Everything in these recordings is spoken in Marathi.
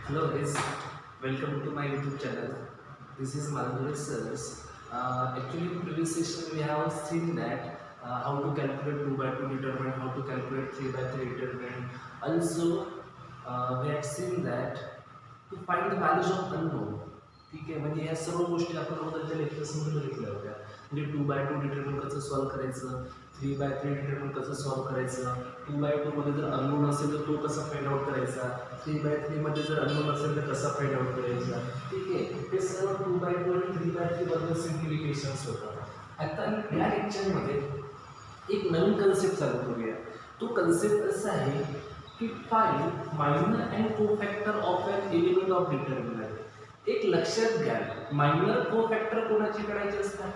Hello guys, welcome to my YouTube channel. This is Malgore Sirs. Actually, in previous session we have seen that how to calculate 2 by 2 determinant, how to calculate 3 by 3 determinant. Also, we had seen that to find the values of unknown. ठीक आहे, म्हणजे या सर्व गोष्टी आपण अगोदरच्या लेक्चर्समध्ये बघितल्या होत्या. म्हणजे 2 बाय 2 डिटरमिनंट कसं सॉल्व्ह करायचं, 3 बाय 3 डिटरमिनंट कसं सॉल्व्ह करायचं, 2 बाय 2 मध्ये जर अननोन असेल तर तो कसा फाइंड आउट करायचा, 3 बाय 3 मध्ये जर अननोन असेल तर कसा फाइंड आउट करायचा. ठीक आहे, हे सर्व 2 बाय 2 आणि 3 बाय 3 बद्दल सिम्प्लिफिकेशन्स होतात. आता या लेक्चरमध्ये एक नवीन कन्सेप्ट चालू करूया. तो कन्सेप्ट असा आहे की find minor and cofactor of an element of determinant. एक लक्षात घ्या, मायनर कोफॅक्टर कोणाचे काढायचे असतात?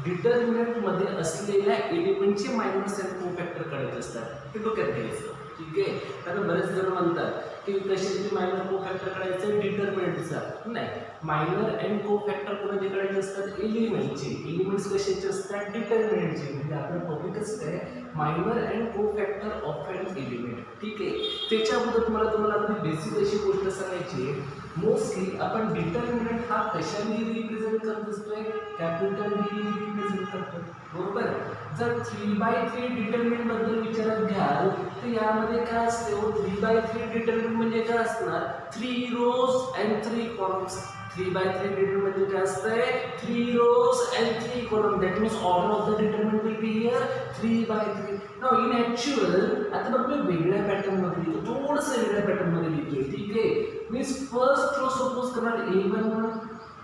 डिटरमिनंट मध्ये असलेल्या एलिमेंटचे मायनस अँड कोफॅक्टर काढायचे असतात. हे डोक्यात घ्यायचं. ठीक आहे, कारण बरेच जण म्हणतात की कशाचे मायनर कोफॅक्टर काढायचं, डिटरमिनंटचा नाही. मायनर अँड कोफॅक्टर कोणाचे काढायचे असतात? एलिमेंटचे. एलिमेंट्स कशाचे असतात? डिटरमिनंटचे. म्हणजे आपण टॉपिकच काय, minor and cofactor of an element. ठीक आहे, त्याच्या अगोदर तुम्हाला अगदी बेसिक अशी गोष्ट सांगायची आहे. मोस्टली आपण डिटरमिनंट हा कशाने रिप्रेझेंट करत असतोय? कॅपिटल डी रिप्रेझेंट करतो, बरोबर. जर 3 बाय 3 डिटरमिनंट बद्दल विचारात घ्याल तर यामध्ये काय असते? 3 बाय 3 डिटरमिनंट म्हणजे काय असणार? 3 rows and 3 columns. 3 by 3 determinant म्हणजे काय असतंय? 3 rows and 3 column. That means order of the determinant will be here 3 by 3. Now in actual आता बघ मी वेगळ्या पॅटर्न मध्ये लिहितो, थोडंसं वेगळ्या पॅटर्न मध्ये लिहितोय. ठीक आहे, मीन्स फर्स्ट रो सपोज करणार A11,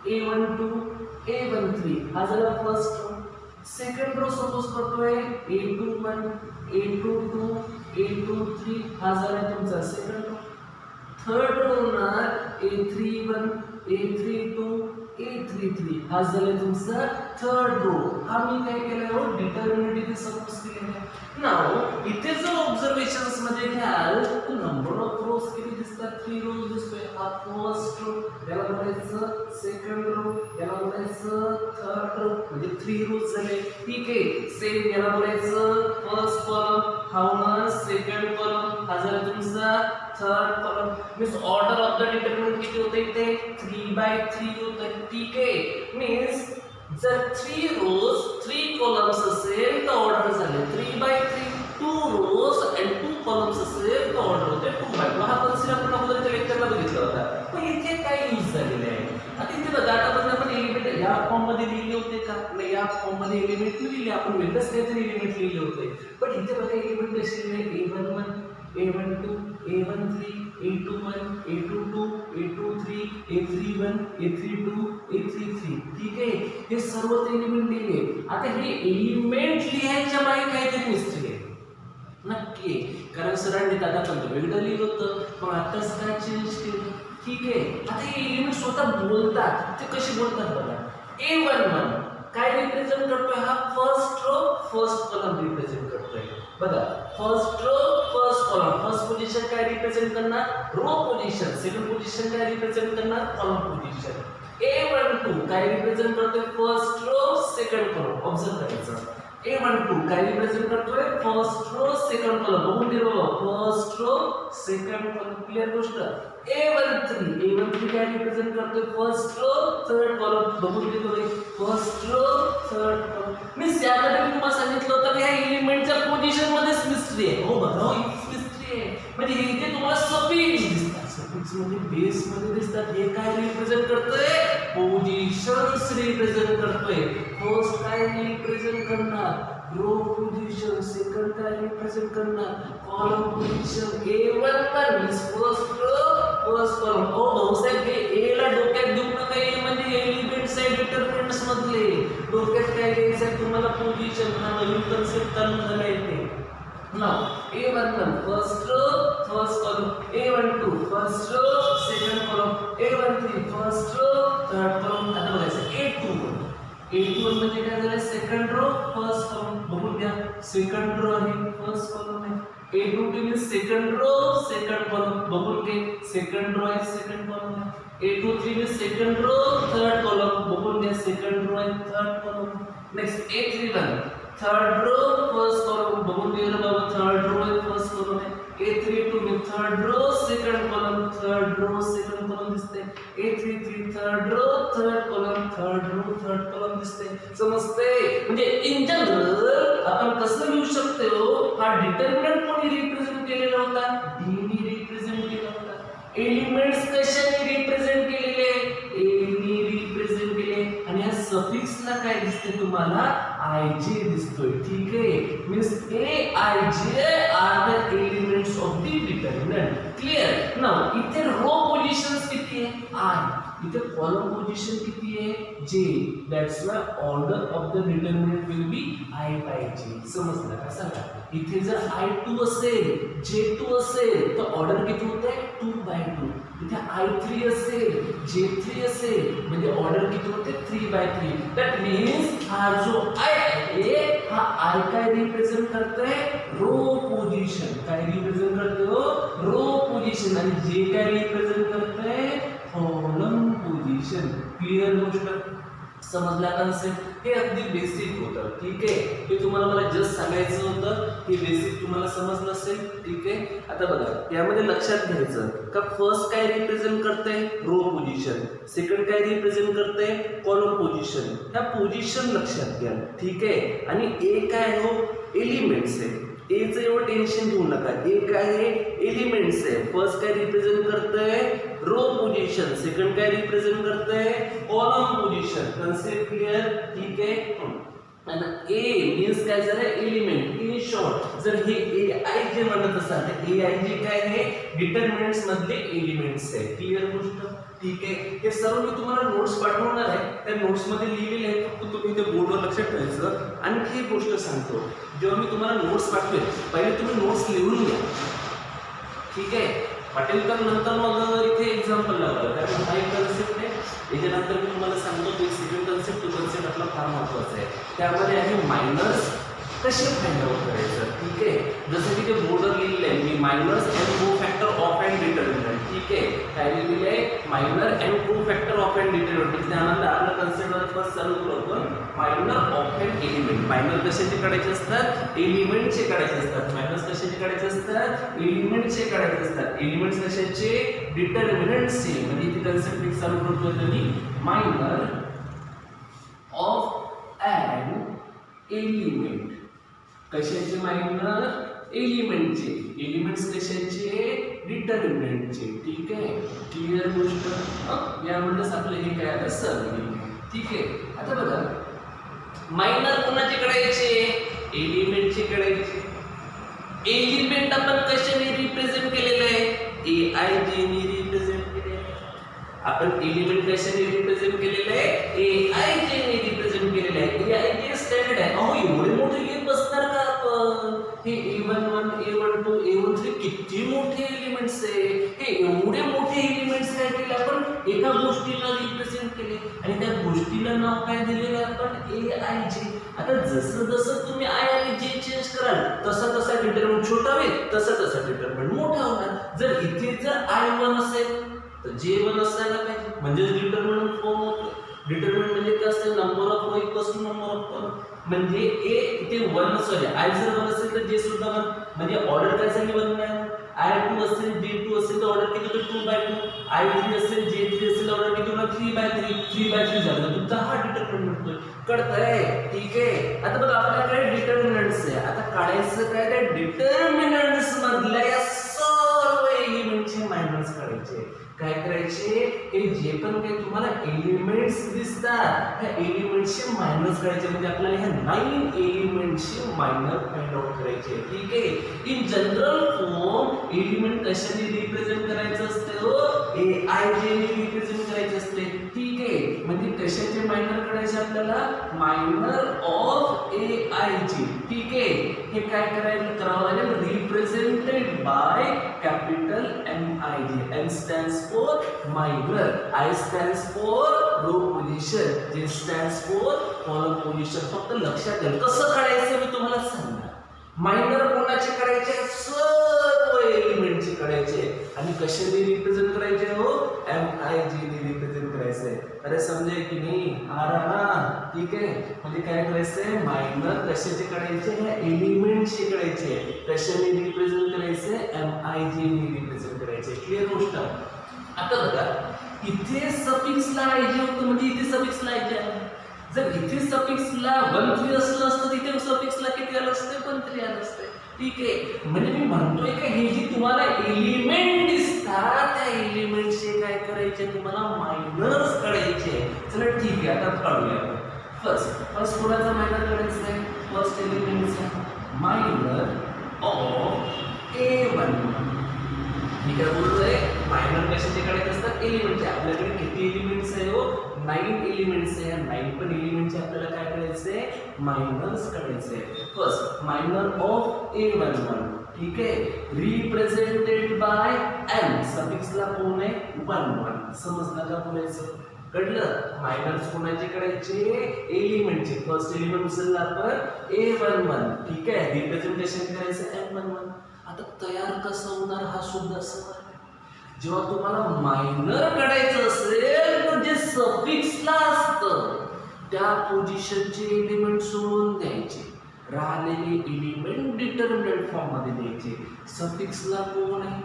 A12, A13 हा झाला first row. Second row suppose करतोय A21, A22, A23 हा झाला तुमचा सेकंड रो. थर्ड रो होणार A31, A32, A33 हा झाला तुमचा थर्ड रो. हा मी काय केलं, डिटरमिनंट इथे सपोज केलेला आहे. नाउ इथे जर ऑब्झर्वेशन्स मध्ये घ्याल तर नंबर ऑफ रोज किती दिसतात? 3 रोज दिसतोय. हा फर्स्ट रो, याला म्हणायचं सेकंड रो, याला म्हणायचं थर्ड रो, म्हणजे 3 रोज झाले. ठीक आहे, सेम याला म्हणायचं फर्स्ट कॉलम, हा होणार सेकंड कॉलम, हा झाला तुमचा third column. Means order of the determinant किती होतं इथे? 3 बाय 3 होतं. ठीक आहे, मीन्स जर 3 रोज 3 कॉलम्स असेल तर ऑर्डर झाले 3 बाय 3. 2 रोज अँड 2 कॉलम्स असेल तर ऑर्डर होते 2 बाय 2. हा कन्सेप्ट आपण अगोदरच्या लेक्चरला बघितला होता. पण इथे काय यूज झालेलं आहे? आता इथे बघा, आतापर्यंत आपण एलिमेंट या फॉर्म मध्ये लिहिले होते का? नाही, या फॉर्म मध्ये एलिमेंट लिहिले, आपण वेगळंच काहीतरी एलिमेंट लिहिले होते. पण इथे बघा एलिमेंट कसे लिहिले? A11, A12, A13, A21, A22, A23, A31, A32, A33. ठीक आहे, हे सर्व एलिमेंट लिहिले. आता हे एलिमेंट लिहायच्या मागे काहीतरी मिस्टेक आहे नक्की, कारण सरांनी दादा पण वेगळं लिहिलं होतं, पण आताच काय चेंज केलं. ठीक आहे, आता हे एलिमेंट स्वतः बोलतात. ते कसे बोलतात बघा. A11 काय रिप्रेझेंट करतोय? हा first row first column represent करतोय. बघा, first row first column. First position काय रिप्रेझेंट करणार? Row position. सेकंड पोझिशन काय रिप्रेझेंट करणार? Column position. A12 काय रिप्रेझेंट करतोय? First row second column. Observe करायचं. A12 काय रिप्रेझेंट करतोय? First row second column. बघून घे बाबा, first row second column. Clear गोष्ट. A13 काय रिप्रेझेंट करतोय? First row third column. बघून घे बघा, first row third column. Means यामध्ये मी तुम्हाला सांगितलं होतं की ह्या एलिमेंटच्या पोझिशन मध्येच मिस्ट्री आहे. हो बघा, हो मिस्ट्री आहे. म्हणजे हे इथे तुम्हाला सफिक्स दिसतात, सफिक्स म्हणजे बेस मध्ये दिसतात. हे काय रिप्रेझेंट करतोय? पोझिशन्स रिप्रेझेंट करतोय. फर्स्ट काय रिप्रेझेंट करणार? Row position. सेकंड काय रिप्रेझेंट करणार? Column position. A11 means first row first column. ओ भाऊसाहेब, हे ए ला डोक्यात घेऊ नका. ए म्हणजे एलिमेंट्स आहे डिटरमिनंट्स मधले. डोक्यात काय घ्यायचं तुम्हाला? पोझिशन. हा नवीन कन्सेप्ट चालू झाला इथे. Now A11 first row first column, A12 first row second column, A13 first row third column. आता बघायचं A21 म्हणजे काय झालं? Second row first column. बघून घ्या, सेकंड रो आहे फर्स्ट कॉलम आहे. A22 means second row second column. बघून घे, सेकंड रो आहे सेकंड कॉलम आहे. A23 means second row third column. बघून घ्या, सेकंड रो आहे third column. Next A31 third row first column. बघून घे बाबा, थर्ड रो आहे फर्स्ट कॉलम आहे. A32 means third row second second column third row second column दिसते A33 third row third column third row third column दिसते समजते म्हणजे इन जनरल आपण कसं लिहू शकतो हा डिटर्मिनंट कोणी रिप्रेझेंट केलेला होता D ने रिप्रेझेंट केला होता एलिमेंट्स कशाने रिप्रेझेंट केलेले A ने रिप्रेझेंट केले आणि या सफिक्सला काय दिसते तुम्हाला IJ दिसतोय ठीक आहे means AIJ are the elements of the determinant clear now इथे रो पोझिशन्स किती आहे I इथे कॉलम पोझिशन किती आहे J that's why order of the determinant will be I by J समजलं का सांगा इथे जर I2 असेल J2 असेल तर ऑर्डर किती होते 2 by 2 इथे I3 असेल J3 असेल म्हणजे ऑर्डर किती होते 3 by 3 दॅट मीन्स हा जो I आहे हा I काय रिप्रेझेंट करतोय रो पोझिशन काय रिप्रेझेंट करतो रो पोझिशन आणि J काय रिप्रेझेंट करतोय कॉलम पोझिशन क्लियर गोष्ट समजला कन्सेप्ट हे अगदी बेसिक होतं ठीक आहे हे तुम्हाला मला जस्ट सांगायचं होतं हे बेसिक तुम्हाला समजलं असेल ठीक आहे आता बघा यामध्ये लक्षात घ्यायचं का फर्स्ट काय रिप्रेझेंट करते रो पोझिशन सेकंड काय रिप्रेझेंट करते कॉलम पोझिशन ह्या पोझिशन लक्षात घ्या ठीक आहे आणि ए काय हो एलिमेंट्स आहे ए चं एवढं टेन्शन घेऊ नका ए काय आहे एलिमेंट्स आहे फर्स्ट काय रिप्रेझेंट करतंय रो पोझिशन सेकंड काय रिप्रेझेंट करतंय कॉलम पोझिशन कन्सेप्ट क्लियर ठीक आहे आणि ए मीन्स काय झालं एलिमेंट इन शॉर्ट जर हे AIJ म्हणत असाल तर AIJ काय आहे डिटर्मिनंट्स मधले एलिमेंट्स आहे क्लियर गोष्ट ठीक आहे हे सर्व मी तुम्हाला नोट्स पाठवणार आहे त्या नोट्स मध्ये लिहिलेले आहे फक्त तुम्ही ते बोर्डवर लक्षात ठेवायचं आणखी एक गोष्ट सांगतो जेव्हा मी तुम्हाला नोट्स पाठवेल पहिले तुम्ही नोट्स लिहून घ्या ठीक आहे पाटील तर नंतर मग इथे एक्झाम्पल लावलं त्यामुळे हा एक कन्सेप्ट आहे याच्यानंतर मी तुम्हाला सांगतो की सेकंड कन्सेप्ट तो कन्सेप्ट आपला फार महत्त्वाचा आहे त्यामध्ये आहे मायनर्स कसे फाइंड आउट करायचं ठीक आहे जसं की ते बोर्डर लिहिलेलं आहे मी minors and cofactor of and determinant ठीक आहे काय लिहिलेलं आहे minor and cofactor of and determinant त्यानंतर आपला कन्सेप्ट फर्स्ट चालू करू आपण minor of and element minor कशाचे काढायचे असतात एलिमेंटचे काढायचे असतात मायनर्स कशाचे काढायचे असतात एलिमेंटचे काढायचे असतात एलिमेंट्स कशाचे डिटर्मिनंटचे म्हणजे इथे कन्सेप्ट एक चालू करतोय तुम्ही मायनर ऑफ अँड एलिमेंट कशाचे मायनर एलिमेंटचे एलिमेंट्स कशाचे डिटर्मिनंटचे ठीक आहे क्लियर गोष्ट यामध्येच आपलं हे काय आलं सर्व ठीक आहे आता बघा मायनर कोणाचे काढायचे एलिमेंटचे काढायचे एलिमेंट आपण कशाने रिप्रेझेंट केलेलं आहे AIJ ने रिप्रेझेंट केलेलं आहे आपण एलिमेंट कशाने रिप्रेझेंट केलेलं आहे AIJ ने रिप्रेझेंट केलेलं आहे AIJ स्टँडर्ड आहे अहो एवढे मोठे लिहित बसणार का आपण हे A11 A12 A13 किती मोठे एलिमेंट्स आहे हे एवढे मोठे एलिमेंट्स काय केले आपण एका गोष्टीला रिप्रेझेंट केले आणि त्या गोष्टीला नाव काय दिलेलं आपण AIJ आता जसं जसं तुम्ही I आणि J चेंज कराल तसा तसा डिटर्मिनंट छोटा होईल तसा तसा डिटर्मिनंट मोठा होणार जर इथे जर I1 असेल तर J1 असायला पाहिजे म्हणजे डिटर्मिनंट फॉर्म होतो डिटर्मिनंट म्हणजे काय असते number of row equals to number of column म्हणजे A इथे 1 सॉरी I जर 1 असेल तर J सुद्धा 1 म्हणजे ऑर्डर काय झाली 1 नाही I2 असेल J2 असेल तर ऑर्डर किती होतं 2 by 2 I3 असेल J3 असेल तर ऑर्डर किती होणार 3 by 3 3 by 3 झालं तुमचा हा डिटर्मिनंट होतोय कळतंय ठीक आहे आता बघा आपल्याकडे डिटर्मिनंट्स आहे आता काढायचं काय त्या डिटर्मिनंट्स मधल्या या सर्व एलिमेंटचे मायनस काढायचे काय करायचे हे जे पण काही तुम्हाला एलिमेंट्स दिसतात त्या एलिमेंट्सचे मायनस करायचे म्हणजे आपल्याला ह्या 9 एलिमेंट्सचे मायनर फाइंड आउट करायचे ठीक आहे इन जनरल फॉर्म एलिमेंट कशाने रिप्रेझेंट करायचं असते हो AIJ ने रिप्रेझेंट करायचे असते ठीक आहे म्हणजे कशाचे मायनर काढायचे आपल्याला मायनर ऑफ AIJ ठीक आहे हे काय करावं लागेल represented by capital MIJ M stands for minor I stands for row position J stands for column position फक्त लक्षात घ्या कसं काढायचं मी तुम्हाला सांगणार मायनर कोणाचे काढायचे सर्व एलिमेंटचे काढायचे आणि कशाने रिप्रेझेंट करायचे हो MIJ ने रिप्रेझेंट करायचंय अरे समजेल की नाही आ रहा ना ठीक आहे म्हणजे काय करायचंय मायनर कशाचे काढायचे ह्या एलिमेंटचे करायचे, कशाने रिप्रेझेंट करायचे, MIG ने रिप्रेझेंट करायचे. क्लिअर गोष्ट. आता बघा इथे सफिक्सला IJ होतं म्हणजे इथे सफिक्सला IJ आहे. जर इथे सफिक्सला 1 3 असलं असतं तिथे सफिक्सला किती आलं असतं, 1 3 आलं असतं. ठीक आहे, म्हणजे मी म्हणतोय का हे जी तुम्हाला एलिमेंट दिसतात त्या एलिमेंटचे काय करायचे, तुम्हाला मायनर्स काढायचे. चला ठीक आहे, आता काढूया. फर्स्ट कोणाचा मायनर काढायचा आहे, फर्स्ट एलिमेंटचा मायनर ऑफ A1. मी काय बोलतोय, मायनर कशाचे काढायचे असतात, एलिमेंटचे. आपल्याकडे किती एलिमेंट्स आहे हो, 9 एलिमेंट्स आहे. 9 पण एलिमेंटचे आपल्याला काय करायचे, मायनर्स काढायचे. First minor of A11. ठीक आहे, रिप्रेझेंटेड बाय M. सफिक्सला कोण आहे, 1 1. समजलं का बोलायचं, कळलं. मायनर्स कोणाचे काढायचे, एलिमेंटचे. फर्स्ट एलिमेंट उचलला आपण A11. ठीक आहे, रिप्रेझेंटेशन करायचं M11. आता तयार कसं होणार हा सुद्धा सवाल आहे. जेव्हा तुम्हाला मायनर काढायचं असेल तर जे सफिक्सला असतं त्या पोझिशनचे एलिमेंट सोडून द्यायचे, राहिलेले एलिमेंट डिटर्मिनंट फॉर्म मध्ये द्यायचे. सफिक्सला कोण आहे,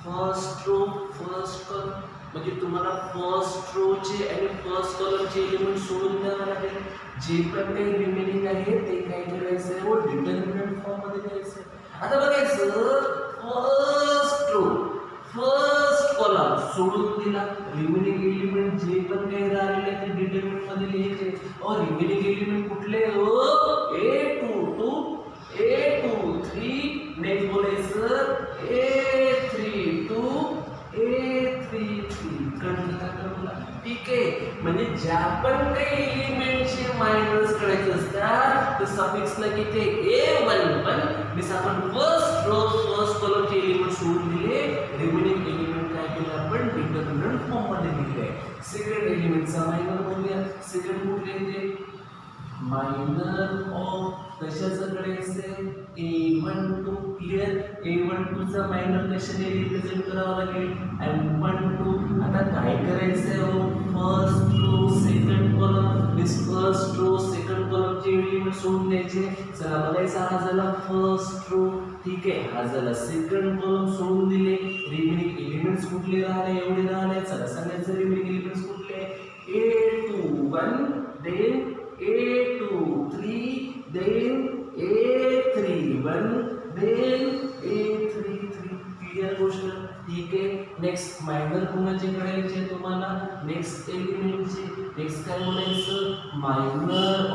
फर्स्ट रो फर्स्ट कॉलम. म्हणजे तुम्हाला फर्स्ट रोचे आणि फर्स्ट कॉलमचे एलिमेंट सोडून द्यावं लागेल. जे पण काही रिमेनिंग आहे ते काय करायचं, व डिटर्मिनंट फॉर्म मध्ये द्यायचं. आता बघायचं, फर्स्ट रो फर्स्ट कॉलम सोडून दिला, रिमेनिंग एलिमेंट जे पण काही राहिलेले ते डिटरमिनंट मध्ये लिहायचे. और रिमेनिंग एलिमेंट कुठले हो, A22 A23. नेक्स्ट बोलायचं A32 A33. कळलं का तुम्हाला? ठीक आहे, म्हणजे ज्या पण काही एलिमेंटचे मायनस करायचे असतात तर सफिक्सला किती, A11. मीन्स आपण फर्स्ट रो फर्स्ट कॉलमचे एलिमेंट सोडून दिले, रिमेनिंग एलिमेंट काय केलं आपण डिटर्मिनंट फॉर्म मध्ये लिहिले. सेकंड एलिमेंटचा मायनर बोलूया. सेकंड कुठले येते, मायनर ऑफ कशाचं करायचं, A12. क्लिअर, A12 चा मायनर कशाने रिप्रेझेंट करावा लागेल, M12. आता काय करायचंय हो, first row second column. Means first row second कॉलमचे एलिमेंट सोडून द्यायचे. चला बघायचा, हा झाला फर्स्ट रो. ठीक आहे, हा झाला सेकंड कॉलम सोडून दिले. रिमेनिंग एलिमेंट्स कुठले राहिले, एवढे राहिले. चला सांगायचं रिमेनिंग एलिमेंट्स कुठले, A21 then A23 then A31 then A33. Clear गोष्ट. ठीक आहे, नेक्स्ट मायनर कोणाचे करायचे तुम्हाला, नेक्स्ट एलिमेंटचे. नेक्स्ट काय बोलायचं, मायनर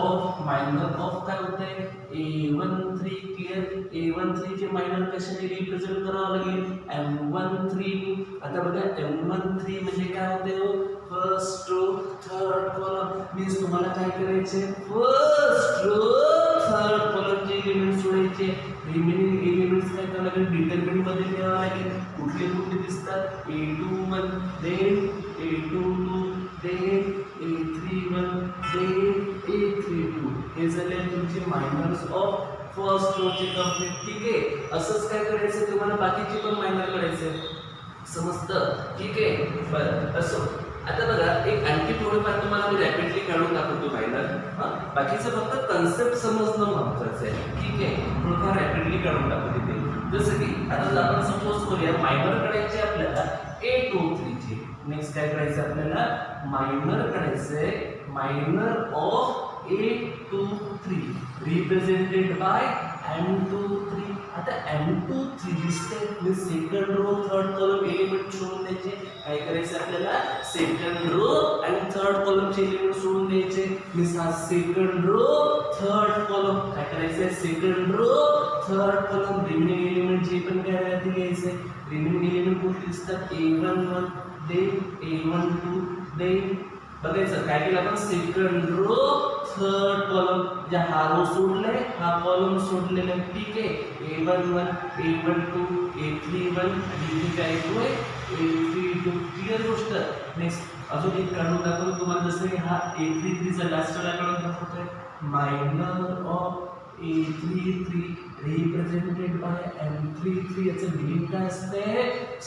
ऑफ काय होत आहे, A13. क्लिअर, A13 चे मायनर कशाने रिप्रेझेंट करावं लागेल, M13. आता बघा M13 म्हणजे काय होते हो, first row third column. Means तुम्हाला काय करायचे, फर्स्ट रो थर्ड कॉलमचे एलिमेंट सोडायचे. रिमेनिंग एलिमेंट्स काय करावं लागेल, डिटरमिनंट मध्ये लिहावं लागेल. कुठले कुठले दिसतात, A21 then A22 then A31 then A32. हे झाले तुमचे मायनर्स ऑफ फर्स्ट रोचे कंप्लीट. ठीक आहे, असंच काय करायचं तुम्हाला बाकीचे पण मायनर करायचे. समजतं? ठीक आहे, बरं असो. आता बघा एक आणखी थोडंफार तुम्हाला मी रॅपिडली काढून दाखवतो मायनर. बाकीचं फक्त कन्सेप्ट समजणं महत्त्वाचं आहे. ठीक आहे, थोडंफार रॅपिडली काढून दाखवते ते. जसं की आता आपण सपोज करूया मायनर काढायचे आपल्याला A23 चे. नेक्स्ट काय करायचं आपल्याला, मायनर काढायचंय, minor of A23 represented by M23. आता M23 दिसतंय, मी second row third column element सोडून द्यायचे. काय करायचं आपल्याला, सेकंड रो आणि थर्ड कॉलमचे एलिमेंट सोडून द्यायचे. मी सेकंड रो थर्ड कॉलम काय करायचंय, second row third column. Remaining element जे पण काय राहते घ्यायचे. रिमेनिंग एलिमेंट कुठे दिसतात, A11 देन A12 देन. बघायचं काय केलं आपण, सेकंड रो थर्ड कॉलम. ज्या हा रो सोडलाय हा कॉलम सोडलेला. ठीक आहे, A11 A12 A31 आणि इथे काय येतोय A32. क्लिअर गोष्ट. नेक्स्ट अजून एक काढून दाखवतो तुम्हाला, जसं की हा A33 चा लास्ट वाला काढून दाखवतोय, minor of A33 represented by M33. याचं मिनिंग काय असते,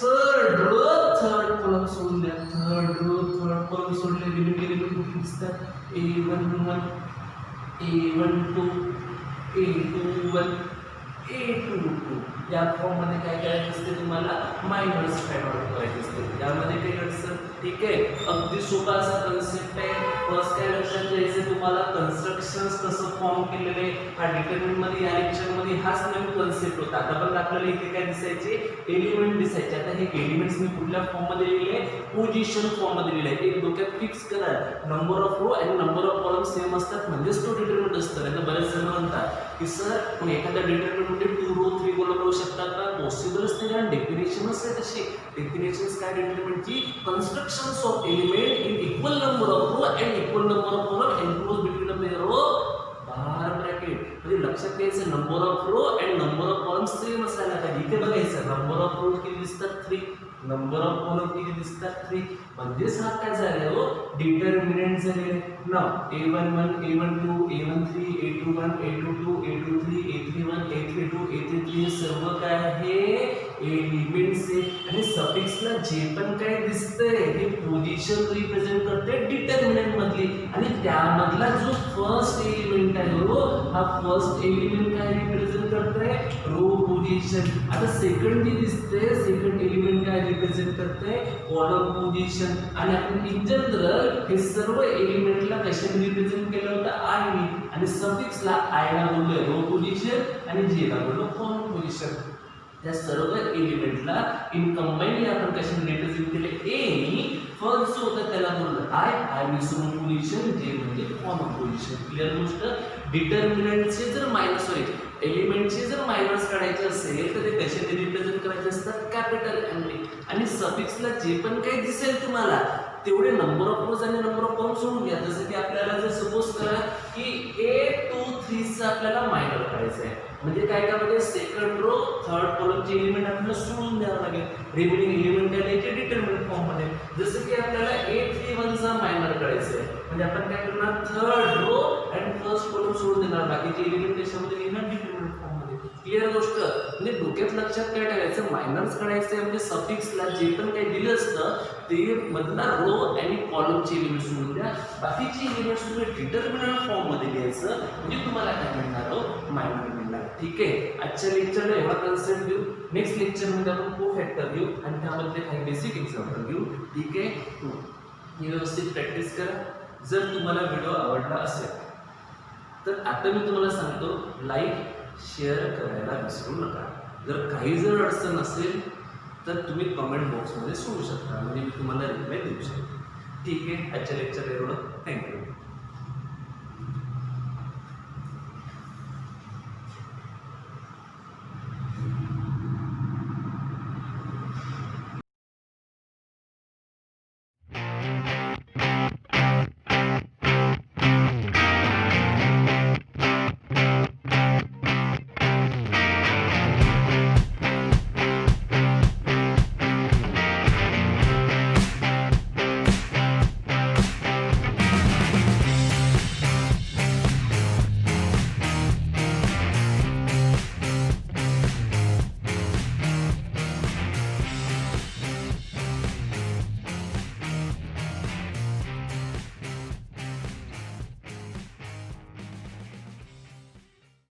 थर्ड रो थर्ड कॉलम सोडून द्या. थर्ड रो थर्ड कॉलम सोडले, रिमेनिंग एलिमेंट कुठे दिसतात, A11 A12 A21 A22 या फॉर्म मध्ये काय करायचं असते तुम्हाला मायनस फाइंड आउट करायचे असते यामध्ये काही अडचण ठीक आहे अगदी सोपा असा कन्सेप्ट आहे फर्स्ट काय लक्षात घ्यायचं तुम्हाला कन्स्ट्रक्शन्स कसं फॉर्म केलेले हा डिटरमिनंट मध्ये या लेक्चर मध्ये हाच नवीन कन्सेप्ट होता आता पण आपल्याला इथे काय दिसायचे एलिमेंट दिसायचे आता हे एलिमेंट्स मी कुठल्या फॉर्म मध्ये लिहिले पोझिशन फॉर्म मध्ये लिहिले एक डोक्यात फिक्स करा नंबर ऑफ रो आणि नंबर ऑफ कॉलम सेम असतात म्हणजेच तो डिटरमिनंट असतो आता बरेच जण म्हणतात की सर पण एखाद्या डिटरमिनंट मध्ये 2 रो 3 कॉलम राहू शकतात का पॉसिबलच नाही कारण डेफिनेशनच आहे तशी डेफिनेशन्स काय डिटरमिनंटची constructions of element in equal number of row and equal number of column enclose between a pair of bar bracket म्हणजे लक्षात घ्यायचं number of row and number of column same असायला पाहिजे इथे बघायचं नंबर ऑफ रो किती दिसतात 3 नंबर ऑफ कॉलम किती दिसतात 3 म्हणजेच हा काय झाले हो डिटरमिनंट झाले नाव a11 a12 a13 a21 a22 a23 a31 a32 a33 सर्व काय आहे एलिमेंट्स आहे आणि सफिक्सला जे पण काय दिसतंय हे पोझिशन रिप्रेझेंट करते डिटरमिनंट मधली आणि त्यामधला जो फर्स्ट एलिमेंट आहे हो हा फर्स्ट एलिमेंट काय रिप्रेझेंट करतोय रो पोझिशन आता सेकंड जे दिसते सेकंड एलिमेंट काय रिप्रेझेंट करते कॉलम पोझिशन आणि आपण इन जनरल हे सर्व एलिमेंटला कशाने रिप्रेझेंट केलं होतं आय ने आणि सफिक्सला आय ला बोललोय रो पोझिशन आणि जे ला बोललो कॉलम पोझिशन त्या सर्व एलिमेंटला इन कंबाइनली आपण कशाने रिप्रेझेंट केले ए फर्स्ट जो होता त्याला बोललो आय विसरून पोझिशन जे म्हणजे कॉमन पोझिशन क्लिअर गोष्ट डिटरमिनंटचे जर मायनस व्हायचे एलिमेंटचे जर मायनस काढायचे असेल तर ते कशाने रिप्रेझेंट करायचे असतात कॅपिटल एम ने आणि सफिक्सला जे पण काही दिसेल तुम्हाला तेवढे नंबर ऑफ रोज आणि नंबर ऑफ कॉलम सोडून घ्या जसं की आपल्याला जर सपोज करा की A23 चा आपल्याला मायनर करायचं आहे म्हणजे काय करायचं सेकंड रो थर्ड कॉलमचे एलिमेंट आपल्याला सोडून द्यावं लागेल रिमेनिंग एलिमेंट काय द्यायचे डिटरमिनंट फॉर्म मध्ये जसं की आपल्याला A31 चा मायनर करायचं आहे म्हणजे आपण काय करणार थर्ड रो आणि फर्स्ट कॉलम सोडून देणार बाकीचे एलिमेंट त्याच्यामध्ये लिहिणार डिटरमिनंट फॉर्म मध्ये क्लिअर गोष्ट म्हणजे डोक्यात लक्षात काय ठेवायचं मायनर्स काढायचं म्हणजे सफिक्सला जे पण काही दिलं असतं ते मधला रो आणि कॉलमचे एलिमेंट सोडून द्या बाकीचे एलिमेंट्स तुम्ही डिटरमिनंट फॉर्म मध्ये घ्यायचं म्हणजे तुम्हाला काय मिळणार हो मायनर मिळणार ठीक आहे आजच्या लेक्चरला एवढा कन्सेप्ट घेऊ नेक्स्ट लेक्चर मध्ये आपण को फॅक्टर घेऊ आणि त्यामध्ये काही बेसिक एक्झाम्पल घेऊ ठीक आहे व्यवस्थित प्रॅक्टिस करा जर तुम्हाला व्हिडिओ आवडला असेल तर आता मी तुम्हाला सांगतो लाईक शेअर करायला विसरू नका जर काही जर अडचण असेल तर तुम्ही कमेंट बॉक्समध्ये सोडू शकता म्हणजे मी तुम्हाला रिप्लाय देऊ शकतो ठीक आहे आजच्या लेक्चर एवढं थँक्यू